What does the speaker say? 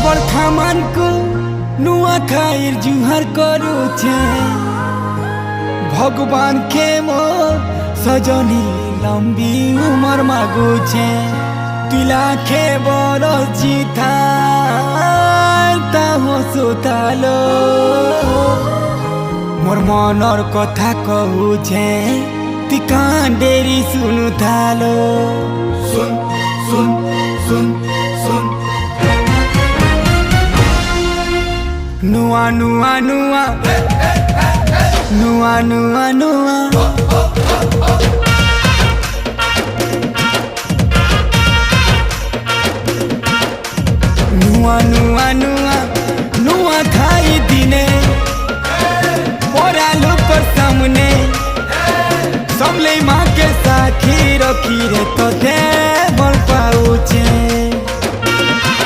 बड़ बड़ खामान को नुआ खाइर जुहार करुछे भगवान के मोर सजनी लंबी उमर मागुछे तुई लाखे बड़ जिथा सुतालो मोर मनर कथा कहूछे तुई कान डेरी सुनु थालो सुन सुन सुन सुन नुआ नुआ नुआ नुआ नुआ नुआ नुआ नुआ नुआ नुआ खाई दिने मोरा लोग सामने सबले माँ के साखी रखी रे तो दे बल पाऊचे।